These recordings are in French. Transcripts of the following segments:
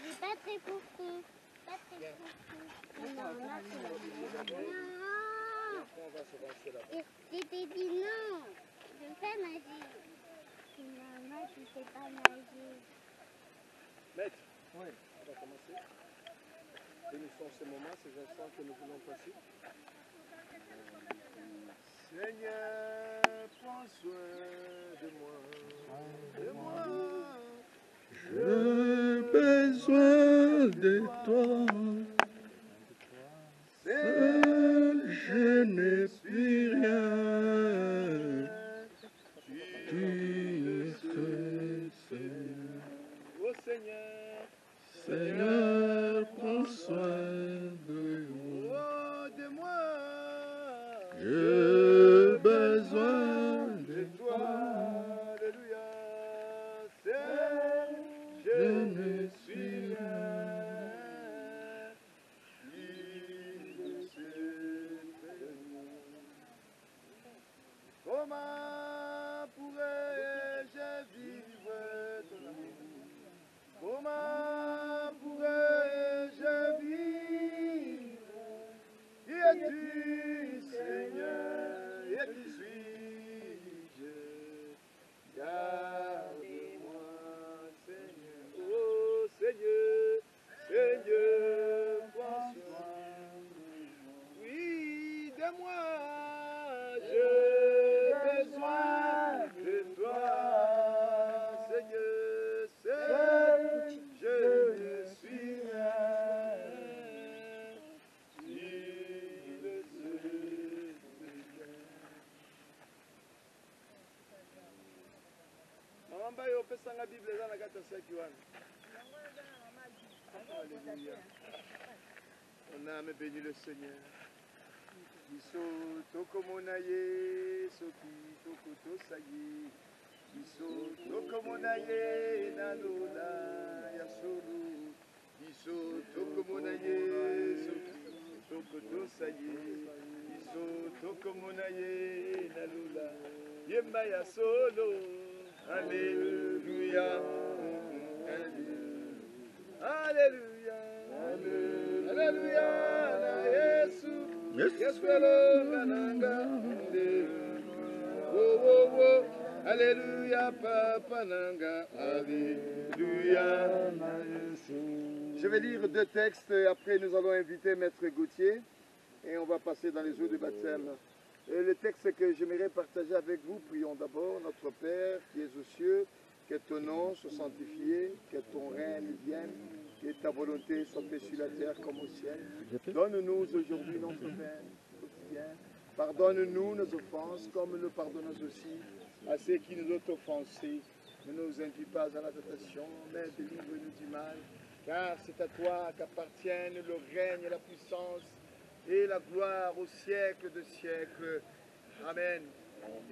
Mais pas très profond. Pas très profond. Non, là, c'est non. Je t'ai dit non. Je fais magie. Maman, tu fais pas magie. Maître, oui. On va commencer. Bénissons ces moments, ces instants que nous voulons passer. Seigneur, prends soin de moi. De moi. J'ai besoin de toi. Seul, je ne suis rien. Tu sais, Oh Seigneur, Seigneur, prends soin de moi. oh de moi. J'ai besoin de toi. toi. Alléluia. Seul, je ne suis rien. Comment pourrais-je vivre ton amour? Comment pourrais-je vivre? Qui es-tu, Seigneur? Et qui suis-je? Garde-moi, Seigneur. Oh Seigneur, Seigneur, prends soin. Oui, de moi. J'ai besoin de toi, Seigneur, seul, je ne suis rien. Tu le sais, Maman Bayo, on peut s'en la Bible dans la gâte à Alléluia. On a béni le Seigneur. Biso tokomonaye soki tokotosaye biso tokomonaye nalola ya solo biso tokomonaye soki tokotosaye biso tokomonaye nalola yemba ya solo Alléluia Alléluia Alléluia na Yesu Alléluia, Papa Nanga, Alléluia. Je vais lire deux textes et après nous allons inviter Maître Gauthier et on va passer dans les eaux du baptême. Et le texte que j'aimerais partager avec vous, prions d'abord, notre Père qui es aux cieux, que ton nom soit sanctifié, que ton règne vienne, que ta volonté soit faite sur la terre comme au ciel. Donne-nous aujourd'hui notre pain quotidien. Pardonne-nous nos offenses comme nous pardonnons aussi à ceux qui nous ont offensés. Ne nous induis pas à la tentation, mais délivre-nous du mal. Car c'est à toi qu'appartiennent le règne, la puissance et la gloire au siècle de siècles. Amen.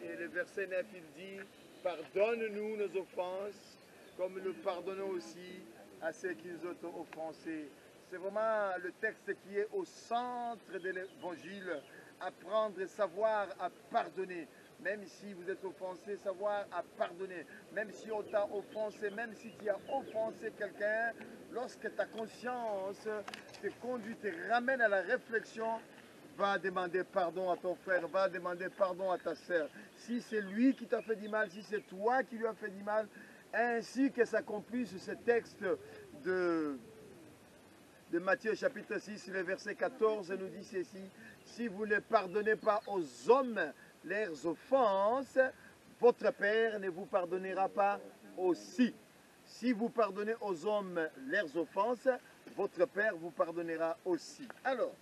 Et le verset 9, il dit, pardonne-nous nos offenses comme nous pardonnons aussi à ceux qui nous ont offensés. C'est vraiment le texte qui est au centre de l'évangile. Apprendre et savoir à pardonner. Même si vous êtes offensé, savoir à pardonner. Même si on t'a offensé, même si tu as offensé quelqu'un, lorsque ta conscience te conduit, te ramène à la réflexion, va demander pardon à ton frère, va demander pardon à ta sœur. Si c'est lui qui t'a fait du mal, si c'est toi qui lui as fait du mal, ainsi que s'accomplisse ce texte de Matthieu chapitre 6, le verset 14 nous dit ceci, si vous ne pardonnez pas aux hommes leurs offenses, votre Père ne vous pardonnera pas aussi. Si vous pardonnez aux hommes leurs offenses, votre Père vous pardonnera aussi. Alors,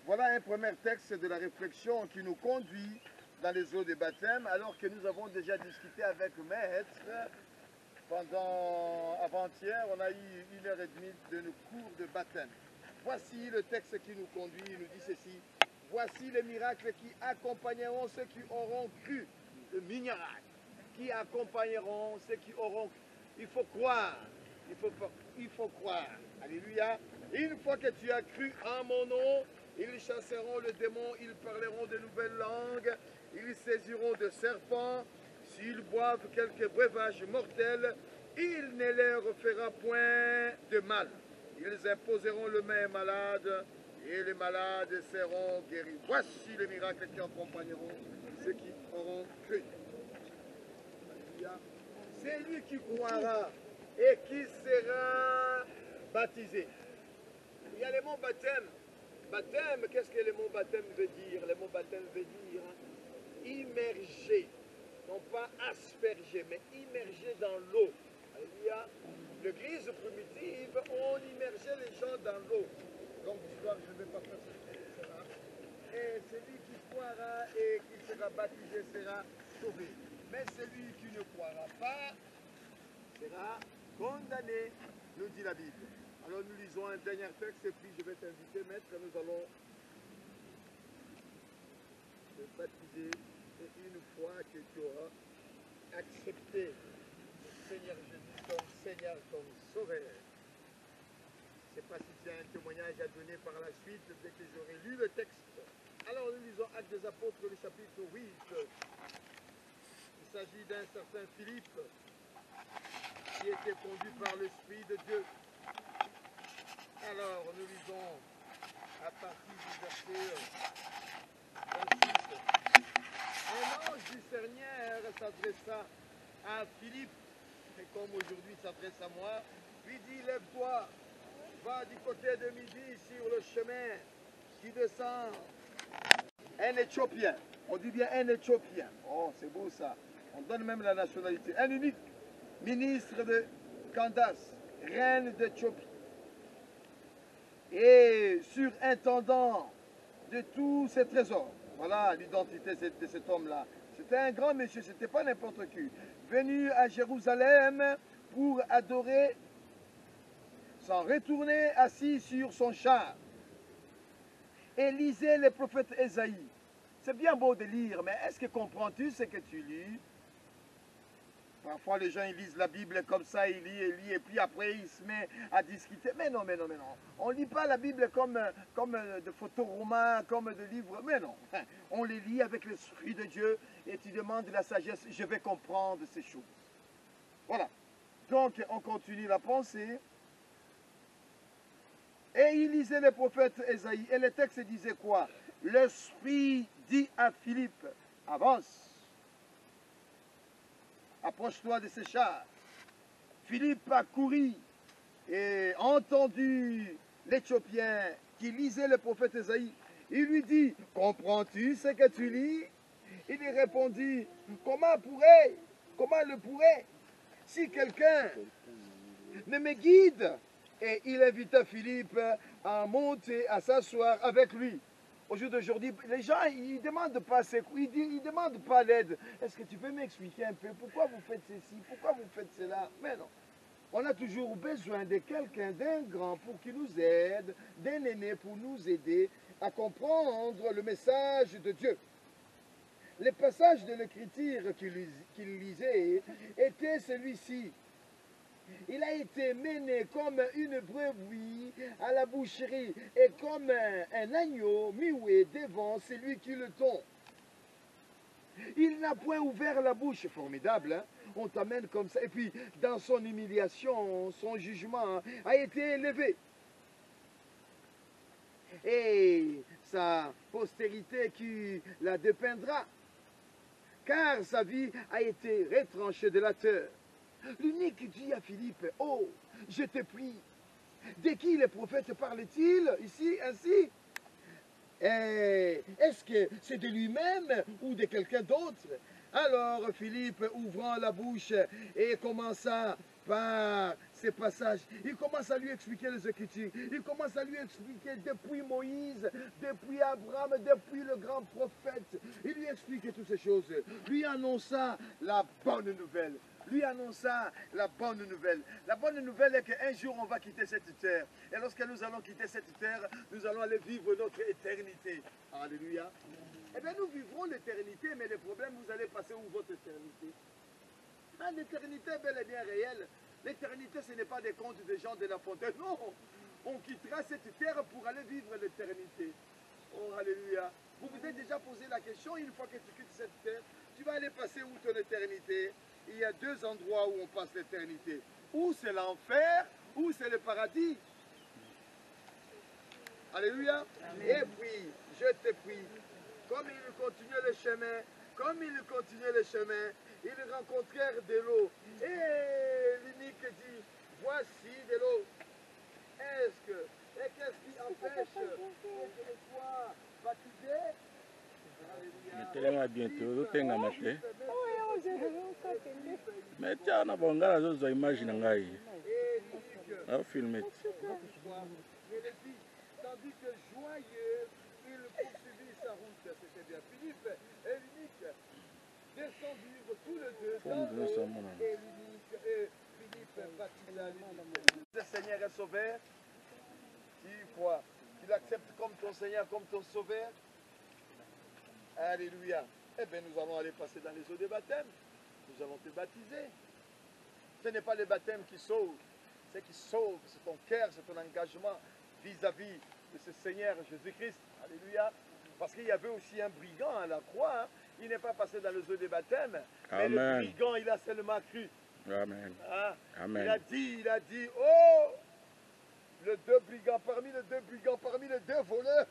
voilà un premier texte de la réflexion qui nous conduit dans les eaux de baptême, alors que nous avons déjà discuté avec Maître. Pendant avant-hier, on a eu 1h30 de nos cours de baptême. Voici le texte qui nous conduit, il nous dit ceci. Voici les miracles qui accompagneront ceux qui auront cru. Le miracle qui accompagneront ceux qui auront cru. Il faut croire. Il faut croire. Alléluia. Une fois que tu as cru en mon nom, ils chasseront le démon, ils parleront de nouvelles langues, ils saisiront de serpents. S'ils boivent quelques breuvages mortels, il ne leur fera point de mal. Ils imposeront le main malade et les malades seront guéris. Voici les miracles qui accompagneront ceux qui auront cru. C'est lui qui croira et qui sera baptisé. Il y a les mots baptême. Baptême, qu'est-ce que le mot baptême veut dire? Le mot baptême veut dire immerger, non pas asperger, mais immerger dans l'eau. Alléluia. L'église primitive, on immergeait les gens dans l'eau. Donc l'histoire, je ne vais pas faire cela. Et celui qui croira et qui sera baptisé sera sauvé. Mais celui qui ne croira pas sera condamné, nous dit la Bible. Alors nous lisons un dernier texte et puis je vais t'inviter, maître, nous allons te baptiser. Et une fois que tu auras accepté le Seigneur Jésus comme Seigneur, comme Sauveur, je ne sais pas si tu as un témoignage à donner par la suite dès que j'aurai lu le texte. Alors nous lisons Actes des Apôtres, le chapitre 8. Il s'agit d'un certain Philippe qui était conduit par l'Esprit de Dieu. Alors, nous lisons à partir du verset 26. Un ange du Seigneur s'adressa à Philippe, et comme aujourd'hui s'adresse à moi, lui dit, lève-toi, va du côté de midi sur le chemin qui descend. Un Éthiopien, on dit bien un Éthiopien. Oh, c'est beau ça. On donne même la nationalité. Un unique ministre de Candace, reine d'Éthiopie. Et surintendant de tous ses trésors. Voilà l'identité de cet homme-là. C'était un grand monsieur, c'était pas n'importe qui. Venu à Jérusalem pour adorer, s'en retourner assis sur son char. Et lisait les prophètes Ésaïe. C'est bien beau de lire, mais est-ce que comprends-tu ce que tu lis? Parfois, les gens, ils lisent la Bible comme ça, ils lisent, et puis après, ils se mettent à discuter. Mais non, mais non, mais non. On ne lit pas la Bible comme de photoromans, comme de livres. Mais non. On les lit avec l'Esprit de Dieu, et tu demandes de la sagesse, je vais comprendre ces choses. Voilà. Donc, on continue la pensée. Et il lisait les prophètes Ésaïe. Et le texte disait quoi? L'Esprit dit à Philippe, avance. Approche-toi de ces chars. Philippe a couru et entendu l'Éthiopien qui lisait le prophète Ésaïe. Il lui dit, comprends-tu ce que tu lis? Il lui répondit, comment le pourrait, si quelqu'un ne me guide? Et il invita Philippe à monter, à s'asseoir avec lui. Au jour d'aujourd'hui, les gens, ils ne demandent pas ils demandent pas l'aide. Est-ce que tu peux m'expliquer un peu pourquoi vous faites ceci, pourquoi vous faites cela? Mais non. On a toujours besoin de quelqu'un, d'un grand pour qui nous aide, d'un aîné pour nous aider à comprendre le message de Dieu. Le passage de l'Écriture qu'il lisait était celui-ci. Il a été mené comme une brebis à la boucherie et comme un agneau muet devant celui qui le tond. Il n'a point ouvert la bouche, formidable, hein? On t'amène comme ça. Et puis, dans son humiliation, son jugement a été élevé. Et sa postérité qui la dépeindra, car sa vie a été retranchée de la terre. L'unique dit à Philippe, oh, je te prie. De qui le prophète parle-t-il ici, ainsi? Est-ce que c'est de lui-même ou de quelqu'un d'autre? Alors Philippe, ouvrant la bouche, et commença par ces passages. Il commence à lui expliquer les Écritures. Il commence à lui expliquer depuis Moïse, depuis Abraham, depuis le grand prophète. Il lui expliquait toutes ces choses. Lui annonça la bonne nouvelle. Lui annonça la bonne nouvelle. La bonne nouvelle est qu'un jour on va quitter cette terre. Et lorsque nous allons quitter cette terre, nous allons aller vivre notre éternité. Alléluia. Eh bien nous vivrons l'éternité, mais le problème, vous allez passer où votre éternité? L'éternité est bel et bien réelle. L'éternité, ce n'est pas des contes des gens de La Fontaine. Non, on quittera cette terre pour aller vivre l'éternité. Oh, alléluia. Vous vous êtes déjà posé la question, une fois que tu quittes cette terre, tu vas aller passer où ton éternité? Il y a deux endroits où on passe l'éternité. Ou c'est l'enfer, ou c'est le paradis. Alléluia. Et puis, je te prie, comme ils continuaient le chemin, ils rencontrèrent de l'eau. Et l'unique dit, voici de l'eau. Et qu'est-ce qui empêche que je sois baptisé? Mettez-les bientôt, tenga maté. Mais tiens, on a bon gars, je imagine ngai. On filme. Tandis que joyeux, il poursuivit sa route. C'était bien. Philippe et l'unique descendirent tous les deux dans l'eau, et Philippe baptisa l'unique. Le Seigneur est sauveur. Tu crois, tu l'acceptes comme ton Seigneur, comme ton sauveur. Alléluia. Eh bien, nous allons aller passer dans les eaux de baptême. Nous allons te baptiser. Ce n'est pas le baptême qui sauve. Ce qui sauve, c'est ton cœur, c'est ton engagement vis-à-vis de ce Seigneur Jésus-Christ. Alléluia. Parce qu'il y avait aussi un brigand à la croix. Hein. Il n'est pas passé dans les eaux de baptême. Mais le brigand, il a seulement cru. Amen. Hein? Amen. Il a dit, oh, parmi les deux voleurs,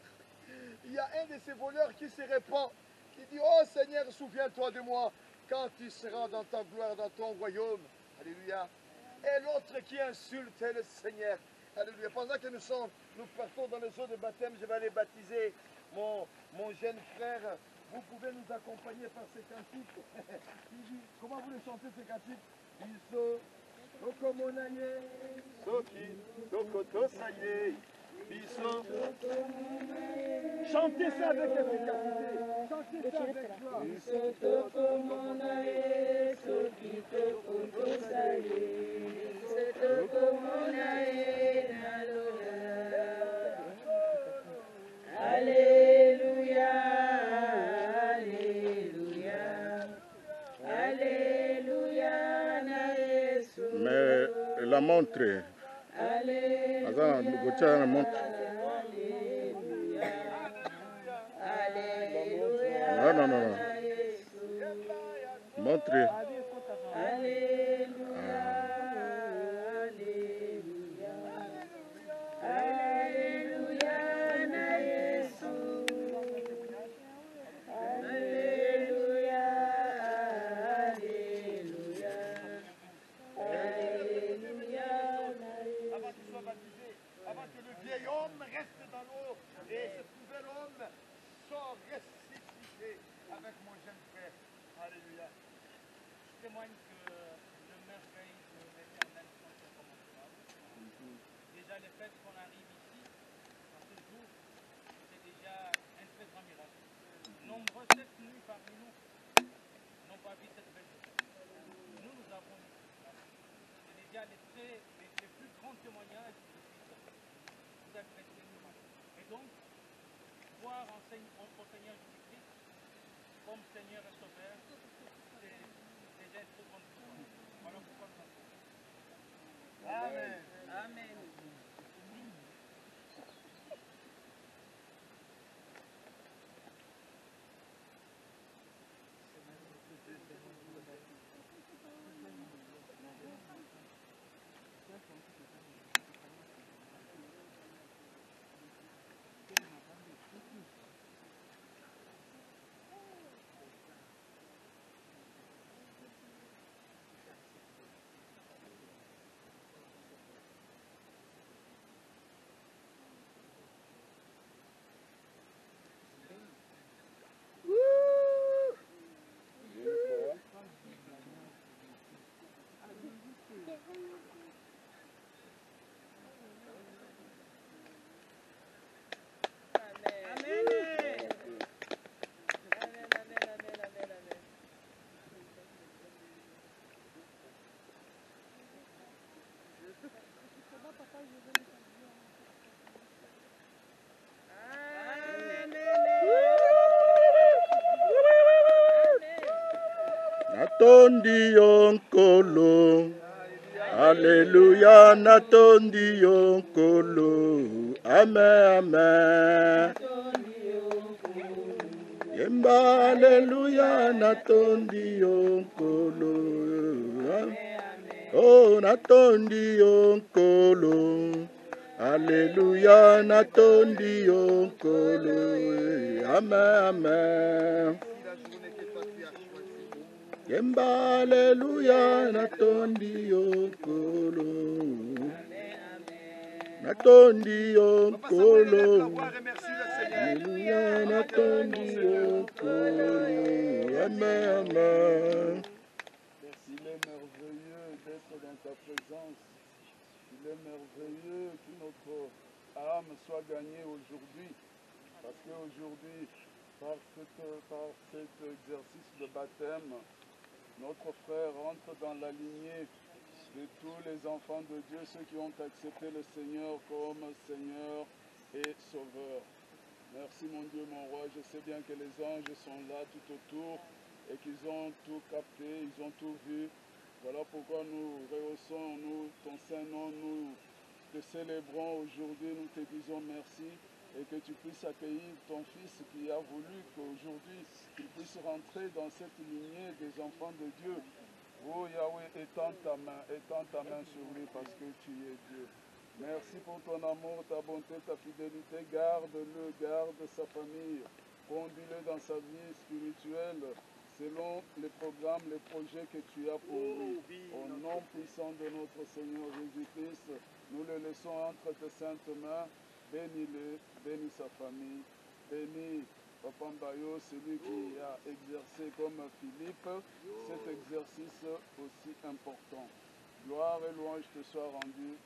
il y a un de ces voleurs qui se répand, qui dit, oh Seigneur, souviens-toi de moi quand tu seras dans ta gloire, dans ton royaume. Alléluia. Et l'autre qui insulte le Seigneur. Alléluia. Pendant que nous partons dans les eaux de baptême, je vais aller baptiser mon jeune frère. Vous pouvez nous accompagner par ces cantiques. Comment vous les chantez ces cantiques? Biso, Tokomonaye, Soki, Tokotosaye, Biso. Chantez ça avec efficacité. Chantez ça avec joie. Biso, Tokomonaye, Soki, Tokotosaye, Biso, Tokomonaye, Nalola. Alléluia, Alléluia, Alléluia, na Yesu. Mais la montre. Alléluia, la montre. Alléluia, Non. Montre. Alléluia, Alléluia, Alléluia, na Yesu. Alléluia, Alléluia, Alléluia, avant qu'il soit baptisé, avant que le vieil homme reste dans l'eau et ce nouvel homme soit ressuscité avec mon jeune frère. Alléluia. Je témoigne que le merveille de l'Éternel sont incommensurable. Déjà le fait qu'on arrive ici, à ce jour, c'est déjà un très grand miracle. Nombreux cette nuit parmi nous n'ont pas vu cette belle chose. Nous avons vu. C'est déjà les plus grands témoignages de Christ. Vous avez fait des témoignages. Et donc, voir au Seigneur Jésus-Christ comme Seigneur et Sauveur, c'est déjà une très grande chose. Voilà pourquoi nous avons. Amen. Amen. Natondi yonkolo. Alléluia, natondi yonkolo. Amen, amen. Yemba, alléluia, natondi yonkolo. Oh, natondi yonkolo. Alléluia, natondi yo kolo. Amen, amen. La journée que toi tu as choisie. Yemba, alléluia, natondi yo kolo. Natondi yo Papa Samuel, élève la kolo. voix, remercie le Seigneur. Alléluia, natondi yo kolo. Amen, amen. Il est merveilleux d'être dans ta présence. Il est merveilleux que notre âme soit gagnée aujourd'hui. Parce qu'aujourd'hui, par cet exercice de baptême, notre frère entre dans la lignée de tous les enfants de Dieu, ceux qui ont accepté le Seigneur comme Seigneur et Sauveur. Merci mon Dieu, mon roi. Je sais bien que les anges sont là tout autour et qu'ils ont tout capté, ils ont tout vu. Voilà pourquoi nous rehaussons, nous, ton Saint-Nom, nous te célébrons aujourd'hui, nous te disons merci et que tu puisses accueillir ton Fils qui a voulu qu'aujourd'hui, qu'il puisse rentrer dans cette lignée des enfants de Dieu. Oh Yahweh, étends ta main sur lui parce que tu es Dieu. Merci pour ton amour, ta bonté, ta fidélité. Garde-le, garde sa famille. Conduis-le dans sa vie spirituelle selon les programmes, les projets que tu as pour lui. Au nom puissant de notre Seigneur Jésus-Christ, nous le laissons entre tes saintes mains. Bénis-le, bénis sa famille. Bénis Papa Mbayo, celui qui a exercé comme Philippe cet exercice aussi important. Gloire et louange te soient rendues.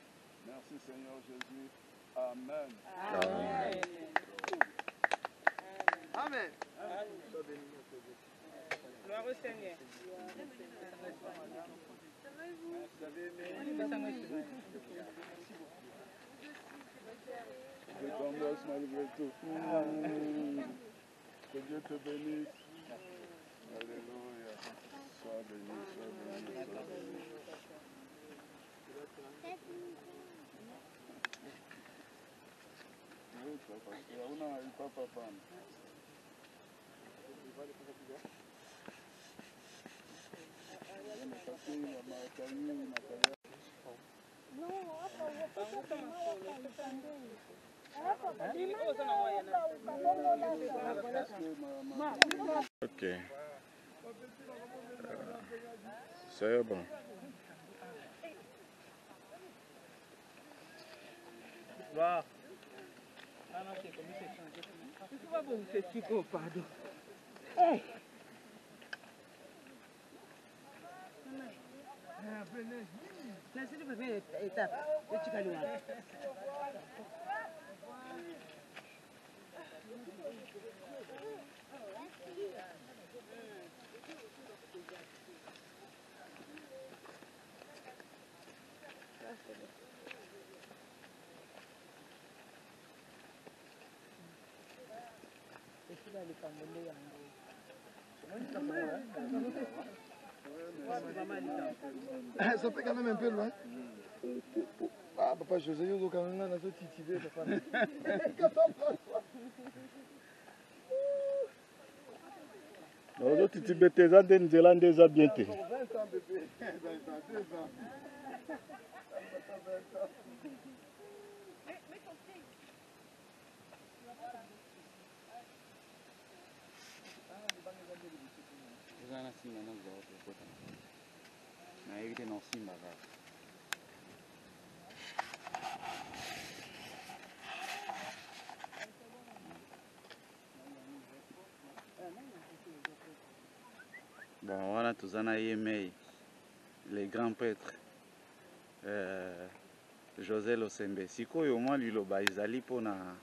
Merci Seigneur Jésus. Amen. Amen. Amen. Gloire au Seigneur. Je t'embrasse malgré tout. Que Dieu te bénisse. Alléluia. Sois béni, sois béni, sois béni. Oui, parce que on a eu papa pan. Ok. C'est bon. Gloire. Ah non, c'est comme c'est changé. Tu vas vous faire chico, pardon. Eh. C'est la première étape. Le Chikaloua. Ça fait quand même un peu loin. Ah, papa José, il y a quand même un autre titibé, papa. Nos autres petits bêtés, ça donne des landes déjà bien. 20 ans, bébé. 20 ans, 2 ans. Zana simba na za watu kota. Na hivi tena simba za. Bon, wana tozana yemei les grands prêtres José Losembe. Sikoyo mwa liloba ezali mpona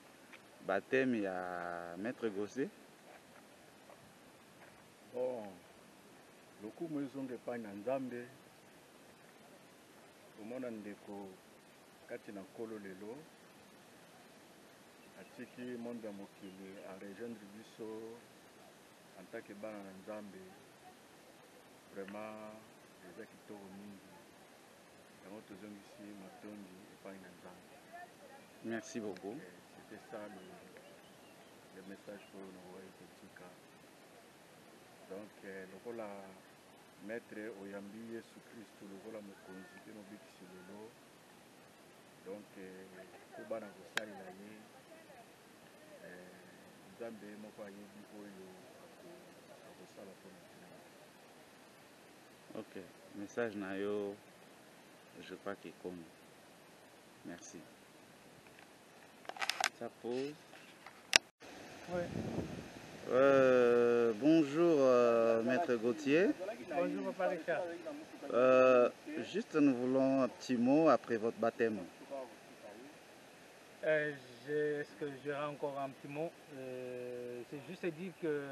baptême ya maître Gossé. Bon, lokumu ezonga epai na Nzambe. Omona ndeko kati na nkolo lelo atiki monde ya mokili arejoindre biso en tant que bana na Nzambe. Vraiment eza kitoko mingi yango tozongisi matondi epai na Nzambe. Merci beaucoup. C'était ça le message pour nous ekotika. Donc lokola maître oyambi Yesu Christ lokola mokonzi pe mobikisi lelo Donc po bana kosalela ye nzambe moko ayebi oyo akosala mpona tina. Ok, message na yo, je crois qu'il compte. Merci. Ça pose. Ouais. Bonjour Maître Gauthier. Bonjour Papa Richard. Juste nous voulons un petit mot après votre baptême. Est-ce que j'aurai encore un petit mot? C'est juste dire que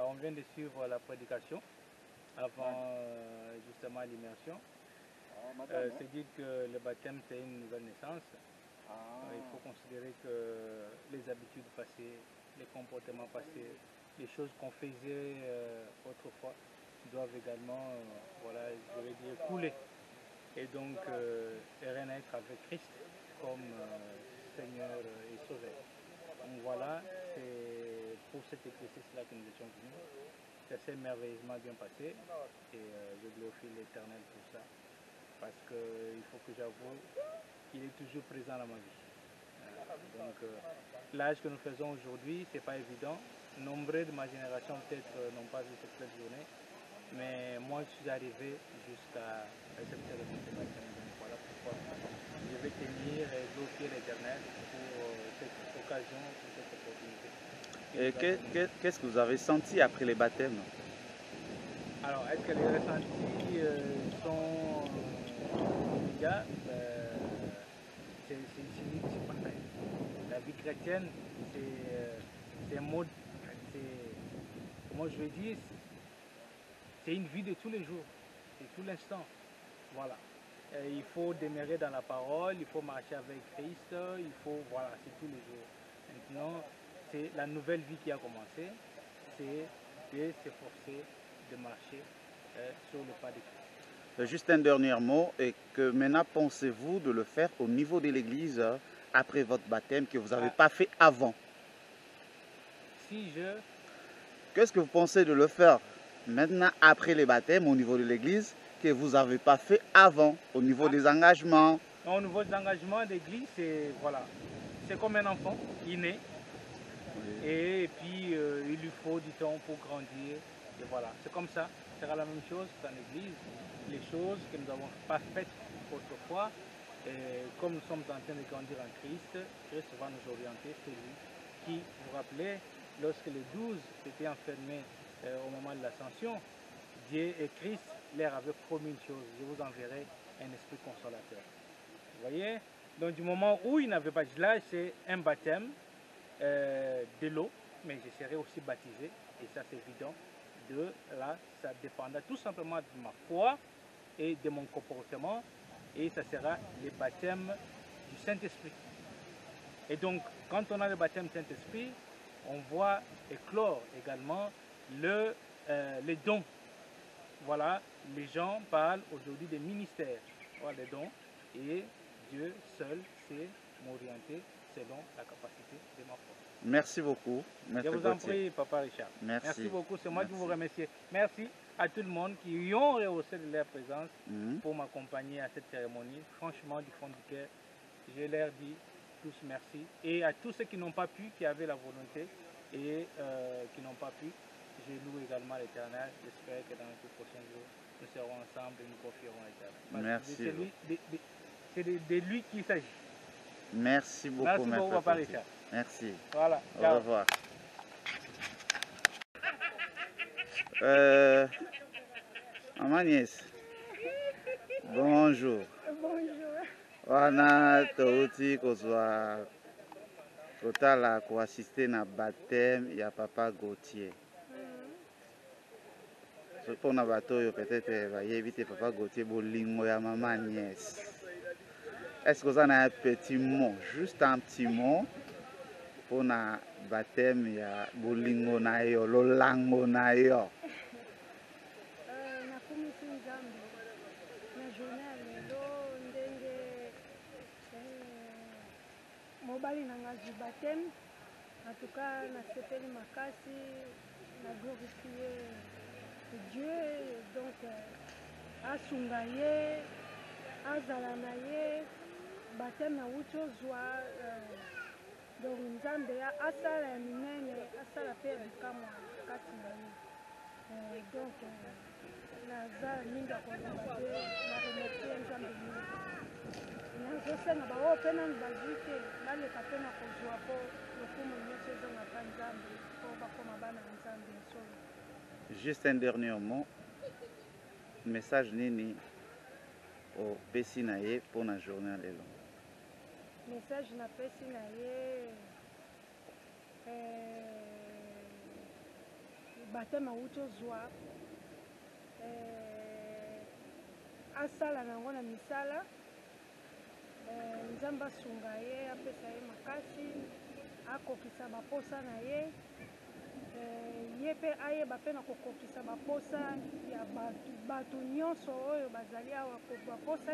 on vient de suivre la prédication avant justement l'immersion. C'est dire que le baptême c'est une nouvelle naissance. Il faut considérer que les habitudes passées, les comportements passés, les choses qu'on faisait autrefois doivent également, voilà, je vais dire, couler. Et donc renaître avec Christ comme Seigneur et Sauveur. Donc voilà, c'est pour cet exercice-là que nous étions venus. Ça s'est merveilleusement bien passé et je glorifie l'Éternel pour ça. Parce qu'il faut que j'avoue qu'il est toujours présent dans ma vie. Donc l'âge que nous faisons aujourd'hui, c'est pas évident. Nombreux de ma génération peut-être n'ont pas vu cette belle journée. Mais moi je suis arrivé jusqu'à cette cérémonie de baptême. Donc voilà pourquoi je vais tenir et glorifier l'Éternel pour cette occasion, pour cette opportunité. Et qu'est-ce que vous avez senti après les baptêmes? Alors, est-ce que les ressentis sont immédiats? C'est parfait. La vie chrétienne, c'est un mode, moi je veux dire, c'est une vie de tous les jours, c'est tout l'instant. Voilà. Il faut demeurer dans la parole, il faut marcher avec Christ, il faut, voilà, c'est tous les jours. Maintenant, c'est la nouvelle vie qui a commencé, c'est de s'efforcer de marcher sur le pas de Christ. Juste un dernier mot, et que maintenant pensez-vous de le faire au niveau de l'église après votre baptême que vous n'avez pas fait avant? Si je... Qu'est-ce que vous pensez de le faire maintenant après les baptêmes au niveau de l'église que vous n'avez pas fait avant au niveau des engagements? Au niveau des engagements d'église, c'est voilà, c'est comme un enfant, il naît. Oui. Et puis il lui faut du temps pour grandir. Et voilà, c'est comme ça. Ce sera la même chose dans l'église. Les choses que nous n'avons pas faites autrefois, et comme nous sommes en train de grandir en Christ, Christ va nous orienter. C'est lui qui, vous rappelez, lorsque les 12 étaient enfermés au moment de l'ascension, Dieu et Christ leur avaient promis une chose: je vous enverrai un esprit consolateur. Vous voyez? Donc du moment où ils n'avaient pas de l'âge, c'est un baptême de l'eau, mais je serai aussi baptisé, et ça c'est évident. De là, ça dépendra tout simplement de ma foi et de mon comportement, et ça sera le baptême du Saint-Esprit. Et donc, quand on a le baptême du Saint-Esprit, on voit éclore également les dons. Voilà, les gens parlent aujourd'hui des ministères, voilà, les dons, et Dieu seul sait m'orienter selon la capacité de ma foi. Merci beaucoup. Je vous en prie, Papa Richard. Merci beaucoup, c'est moi qui vous remercie. Merci à tout le monde qui ont rehaussé de leur présence pour m'accompagner à cette cérémonie. Franchement, du fond du cœur, je leur dis tous merci. Et à tous ceux qui n'ont pas pu, qui avaient la volonté et qui n'ont pas pu, je loue également l'Éternel. J'espère que dans les prochains jours, nous serons ensemble et nous confierons l'Éternel. Merci. C'est de lui qu'il s'agit. Merci beaucoup, merci beaucoup, Papa Richard. Merci. Voilà. Au revoir. Maman Nièce. Bonjour. Bonjour. Wana touti kozwa kotala ko assister na baptême ya Papa Gauthier. Pour na bato yo peut-être va éviter Papa Gauthier bolingo ya Maman Nièce. Est-ce que vous en avez un petit mot, juste un petit mot pour na baptême ya bolingo na yo, lolango na yo? Nakumisi Nzambe na journal lelo ndenge mobali na ngazi baptême. En tout cas, na sepeli makasi, na glorifier Dieu, donc asunga ye, azala na ye bateme awuti ozwa donc nzambe asala ya minene asala mpe ya bikamwa kati na ye donc naza mingi akozala te na remercie nzambe mingi nazosenga baoyo mpe nani bazwi te baleka mpe na kozwa mpo lokumu nyonso ezonga mpa nzambe mpo bakoma bana ya nzambe ya solo. Juste un dernier mot. Message nini opesi na ye pour na journée lelo? Message napesi na ye batema awuti ozwa asala nango na misala nzambe asunga ye apesa ye makasi akokisa baposa na ye ye mpe ayeba mpe na kokokisa baposa ya bato nyonso oyo bazali awa baposa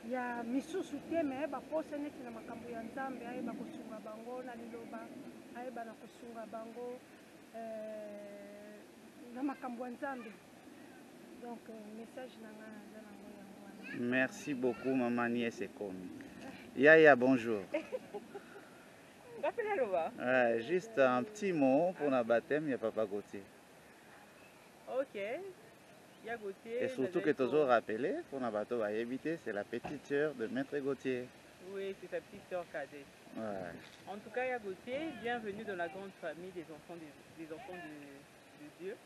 ya misusu te me baposa neti na makambo ya nzambe ayeba kosunga bango na liloba ayeba na kosunga bango na makambo ya nzambe. Donc message na nga naza nango yango wana. Merci beaucoup maman Nièce Ekomi. Yaya, bonjour. Juste un petit mot pour le baptême, il n'y a Papa Gauthier. Ok. Et surtout que toujours rappelé, pour le bateau à éviter, c'est la petite sœur de Maître Gauthier. Oui, c'est sa petite sœur cadette. Ouais. En tout cas, Gauthier, bienvenue dans la grande famille des enfants de Dieu.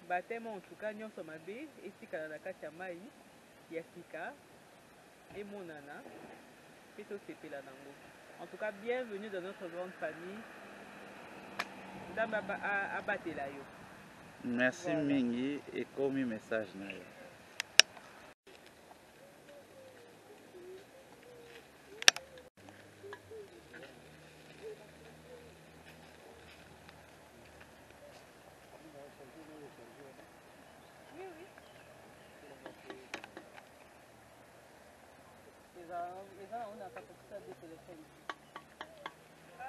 Baptême en tout cas, nous sommes abbés, et si Kanadaka Chamai, Yasika, et Monana, et tout c'est là. En tout cas, bienvenue dans notre grande famille. Merci voilà. Mingi et comme message.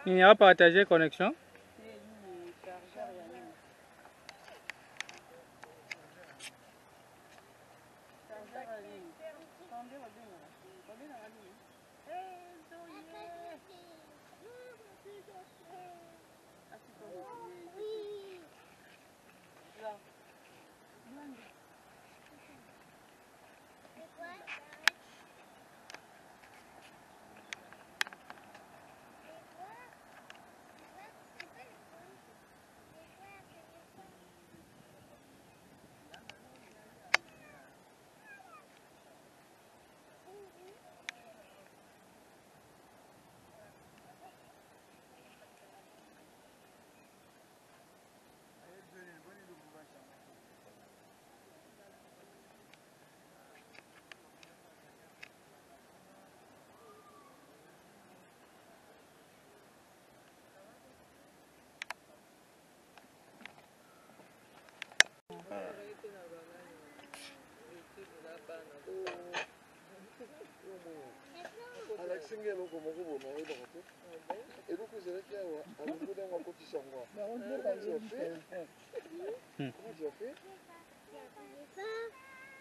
Il n'y a pas partagé connexion.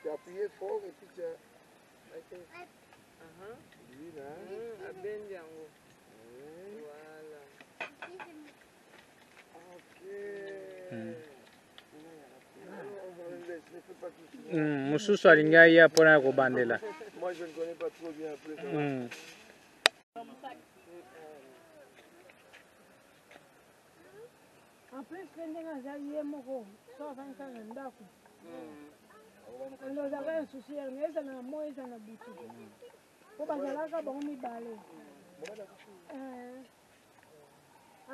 Tu as appuyé fort et puis tu as... Lui là. Voilà. Ok. Mususu alinga ya pona kobandela. Moi je ne connais pas trop bien après ça. En plus, je ndozaka nsusu yango eza na mo eza na butu po bazalaka bango mibale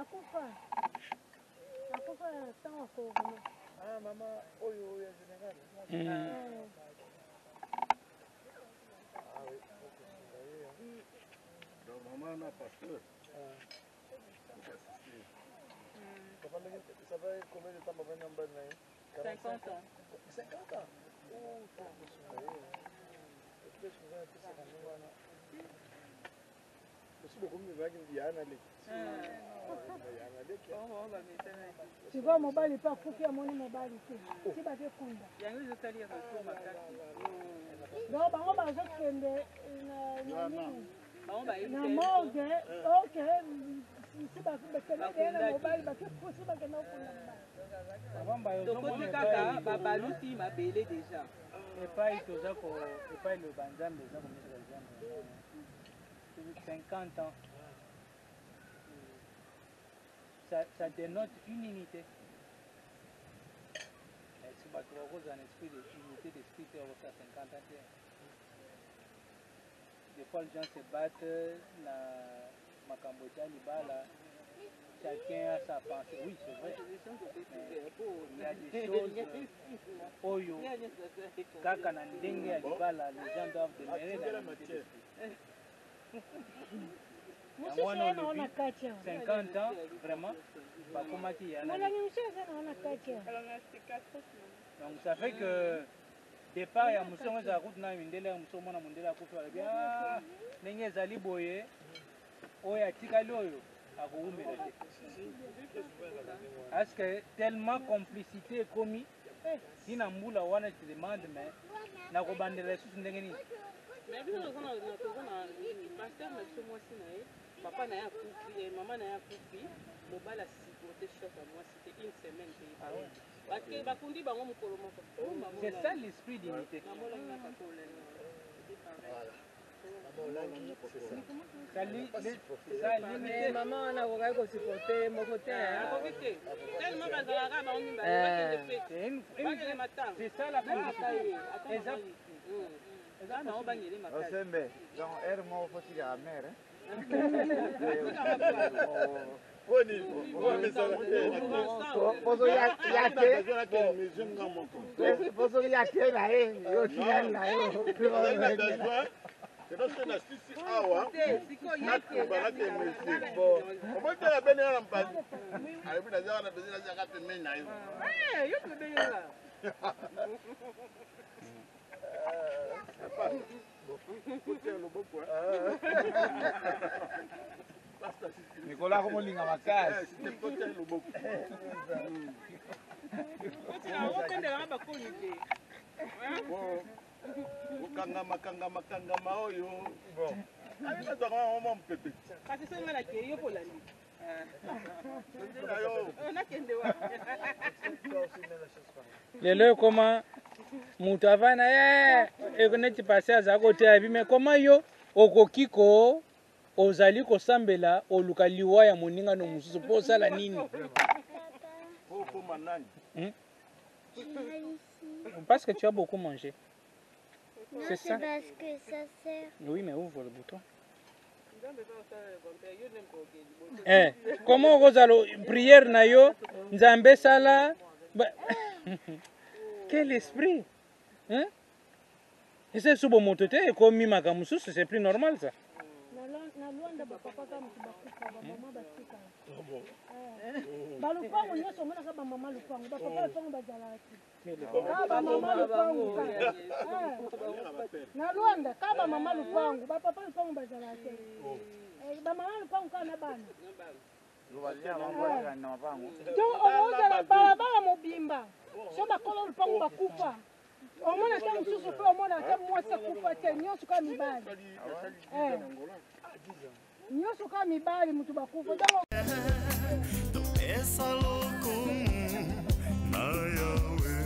akufa ntango akokoma mama oyo ya général donc maman na pasteur ça va être combien de temps pour venir en bas de 50 ans. 50 ans. sikoyo mobali mpe akufi amoni mobali te si bakekunda yango ezosali ya retour makasi Donc bango bazokende na nini na morgue ok si bakende na mobali bakikusi bakende okunda tokoti kaka babaluti mabele déjà epai toza epai le banzambe eza komisa banzambe 50 ans ça dénote une unité. Si tu as un esprit d'unité d'esprit, tu as 50 ans. Des fois, les gens se battent, dans Cambodge, chacun a sa pensée. Oui, c'est vrai. Il y a des choses. Oyo, kaka na ndenge ya libala, les gens doivent demeurer dans la unité d'esprit. 50 ans, vraiment, donc ça fait que départ ya muso za route na mindele ya muso mona mondele akufala bien ndenge ezali boye oyo atikali oyo akoumela te parce que tellement complicité ekomi tina mbula wana te demande mais nakobandela lisusu ndenge nini mais biso tozana pasteur na biso mwasi na ye papa na ye akufi mama na ye akufi mobala sipote choc à moi c'était une semaine te bakundi bango mokolo moko c'est ça l'esprit d'unité maman wana akokai kosipote moko te akoki te tellement bazalaka bango mibale matanga c'est ça la politique eza bango bangeli makasi osembe donc ere moko fotikaka mere poso yake na ye yotikali na yo c'est parce que na sisi awa nakubalaki monsieur bon omotela bene wana mpasi alobi nazaka na bezi nazaka pembeni na yo yo tobenga Nicolas ako molinga makasi makangama oyo abinazaka mwa mpepe kasi senga na kei yo polandi lelo ekoma mutu avana ekoneti pase aza koteya bime koma yo okoki ko ozali kosambela oluka liwa ya moningano mosusu mpo osala nini parce que tu as beaucoup mangé. C'est ça? Parce que ça sert. Oui, mais ouvre le bouton. Comment Rosalo, prière na yo, Nzambe sala. Quel esprit? Hein? Et c'est sous bon motote, et comme Mimaka Moussous, c'est plus normal ça. balupango nyonso omonaka bamama lupango bapapa lupango bazalaki ka bamama lupango na Luanda ka bamama lupango bapapa lupango bazalaki bamama lupango kaka na bana donc ozala balabala mobimba so bakolo lupango bakufa omona te mosusu mpe omona te mwasi akufa te nyonso kaka mibali nyonso kaka mibali mutu bakufa essa louco na Yahweh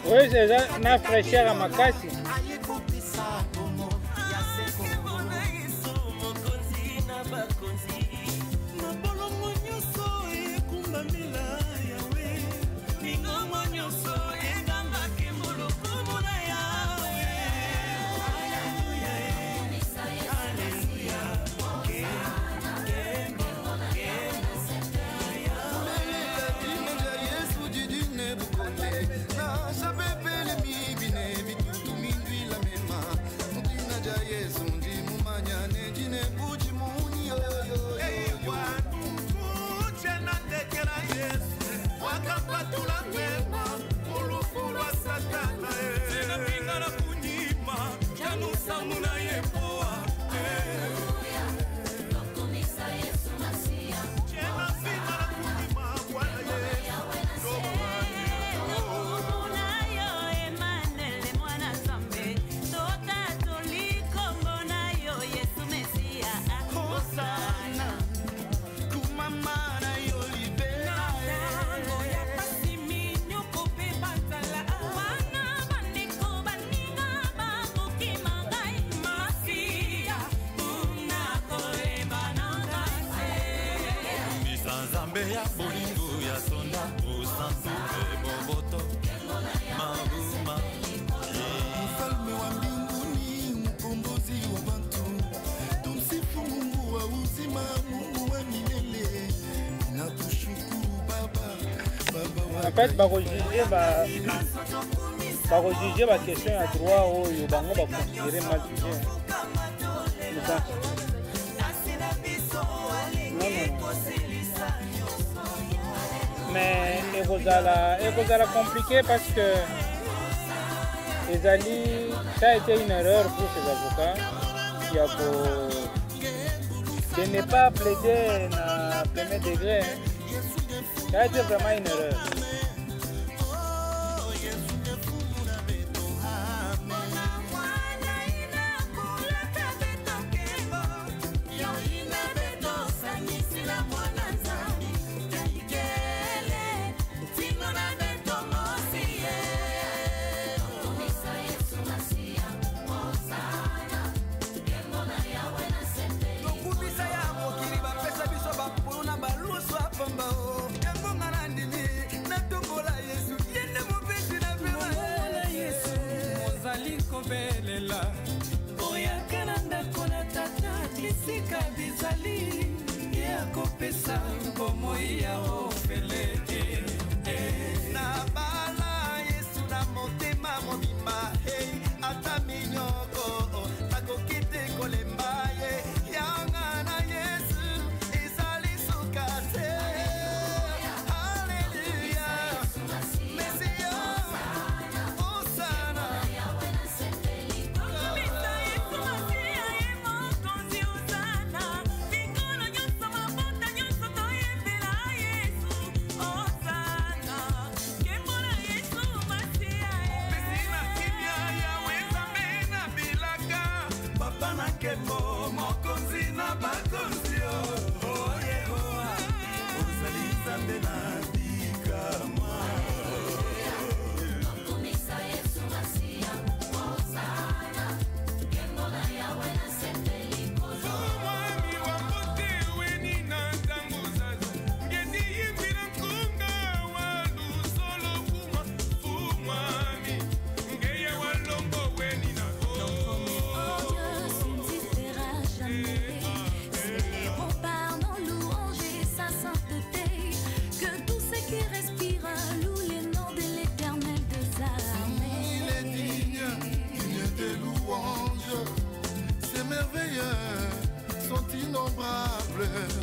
Oui, c'est ça, na fraîcheur à makasi. En fait, juger la question à droit ou il va considérer mal jugé. Non. Mais c'est compliqué parce que ça a été une erreur pour ces avocats de ne pas plaider dans premier degré. Ça a été vraiment une erreur.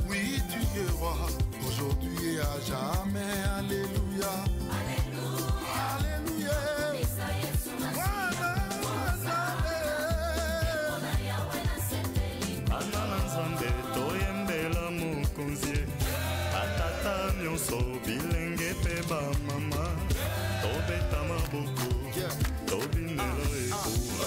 Oui, tu es roi, aujourd'hui et à jamais. Alléluia. Alléluia. Anana nzambe toyembela mokonzi atata nyonso bilenge pe bamama tobeta maboko tobinela ekuwa